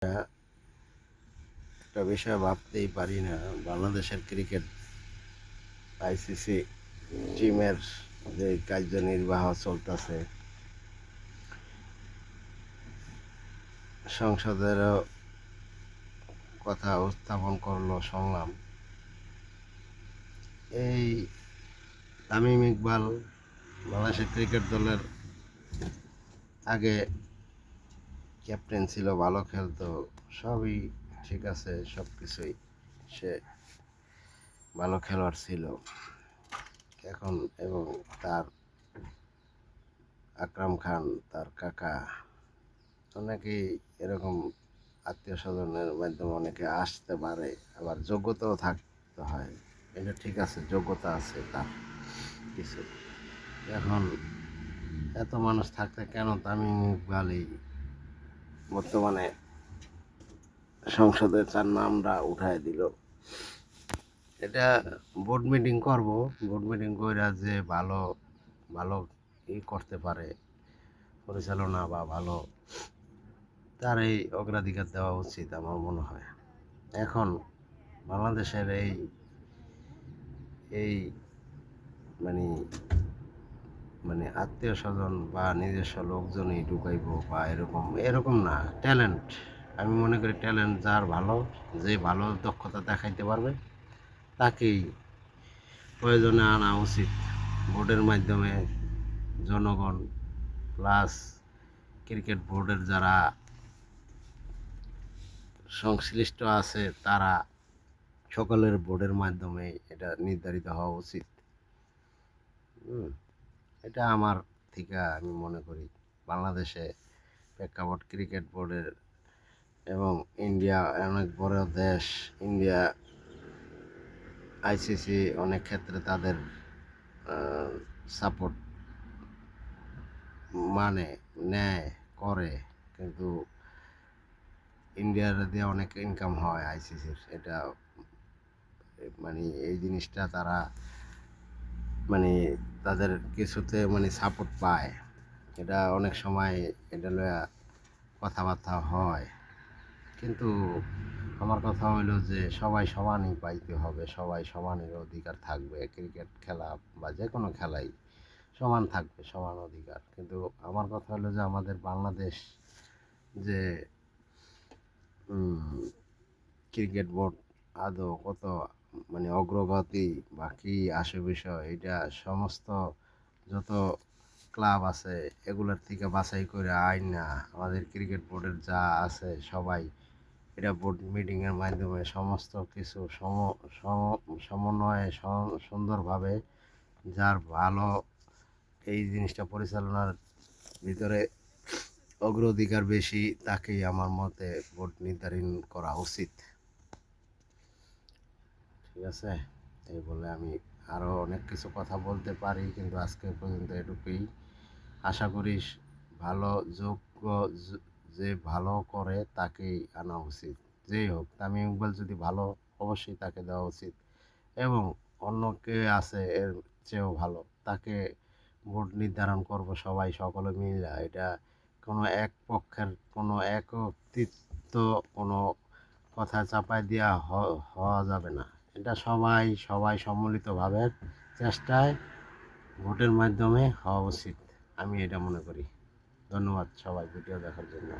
একটা বিষয় ভাবতেই পারি না, বাংলাদেশের ক্রিকেট আইসিসি টিমের যে কার্যনির্বাহ চলতেছে, সংসদেরও কথা উত্থাপন করলো শুনলাম। এই তামিম ইকবাল বাংলাদেশের ক্রিকেট দলের আগে ক্যাপ্টেন ছিল, ভালো খেলতো, সবই ঠিক আছে, সব কিছুই সে ভালো খেলোয়াড় ছিল। এখন এবং তার আকরাম খান, তার কাকা, অনেকেই এরকম আত্মীয় স্বজনের মাধ্যমে অনেকে আসতে পারে, আবার যোগ্যতাও থাকতে হয়। এটা ঠিক আছে, যোগ্যতা আছে তার কিছু। এখন এত মানুষ থাকতে কেন তামিম ইকবালই বর্তমানে সংসদে তার নামটা উঠায় দিল? এটা বোর্ড মিটিং করব, বোর্ড মিটিং কইরা যে ভালো ভালো করতে পারে পরিচালনা বা ভালো, তার এই অগ্রাধিকার দেওয়া উচিত আমার মনে হয়। এখন বাংলাদেশের এই এই মানে মানে আত্মীয় স্বজন বা নিজস্ব লোকজনই ঢুকাইব বা এরকম এরকম না, ট্যালেন্ট, আমি মনে করি ট্যালেন্ট যার ভালো, যে ভালো দক্ষতা দেখাইতে পারবে তাকেই প্রয়োজনে আনা উচিত। বোর্ডের মাধ্যমে জনগণ প্লাস ক্রিকেট বোর্ডের যারা সংশ্লিষ্ট আছে তারা সকলের বোর্ডের মাধ্যমে এটা নির্ধারিত হওয়া উচিত। এটা আমার থেকে আমি মনে করি বাংলাদেশে প্রেক্ষাপট ক্রিকেট বোর্ডের, এবং ইন্ডিয়া অনেক বড় দেশ, ইন্ডিয়া আইসিসি অনেক ক্ষেত্রে তাদের সাপোর্ট মানে নেয় করে, কিন্তু ইন্ডিয়ার দিয়ে অনেক ইনকাম হয় আইসিসির, এটা এই জিনিসটা তারা তাদের কিছুতে সাপোর্ট পায়। এটা অনেক সময় এটা লইয়া কথাবার্তা হয়, কিন্তু আমার কথা হইলো যে সবাই সমানই পাইতে হবে, সবাই সমানের অধিকার থাকবে, ক্রিকেট খেলা বা যে কোনো খেলাই সমান থাকবে, সমান অধিকার। কিন্তু আমার কথা হলো যে আমাদের বাংলাদেশ যে ক্রিকেট বোর্ড আদৌ কত অগ্রগতি বা কী আসে বিষয়, এটা সমস্ত যত ক্লাব আছে এগুলোর থেকে বাছাই করে আইন না, আমাদের ক্রিকেট বোর্ডের যা আছে সবাই এটা বোর্ড মিটিংয়ের মাধ্যমে সমস্ত কিছু সমন্বয়ে সুন্দরভাবে যার ভালো এই জিনিসটা পরিচালনার ভিতরে অগ্রাধিকার বেশি তাকেই আমার মতে বোর্ড নির্ধারণ করা উচিত। ঠিক আছে, এই বলে আমি আরও অনেক কিছু কথা বলতে পারি, কিন্তু আজকে পর্যন্ত এটুকুই। আশা করি ভালো যোগ্য যে ভালো করে তাকেই আনা উচিত, যেই হোক। তামিম ইকবাল যদি ভালো, অবশ্যই তাকে দেওয়া উচিত, এবং অন্য কে আছে এর চেয়েও ভালো তাকে বোর্ড নির্ধারণ করব সবাই সকলে মিলে। এটা কোনো এক পক্ষের কোনো একত্রিত কোনো কথা চাপায় দেওয়া হওয়া যাবে না। এটা সবাই সবাই সম্মিলিতভাবে চেষ্টায় ভোটের মাধ্যমে হওয়া উচিত, আমি এটা মনে করি। ধন্যবাদ সবাই ভিডিও দেখার জন্য।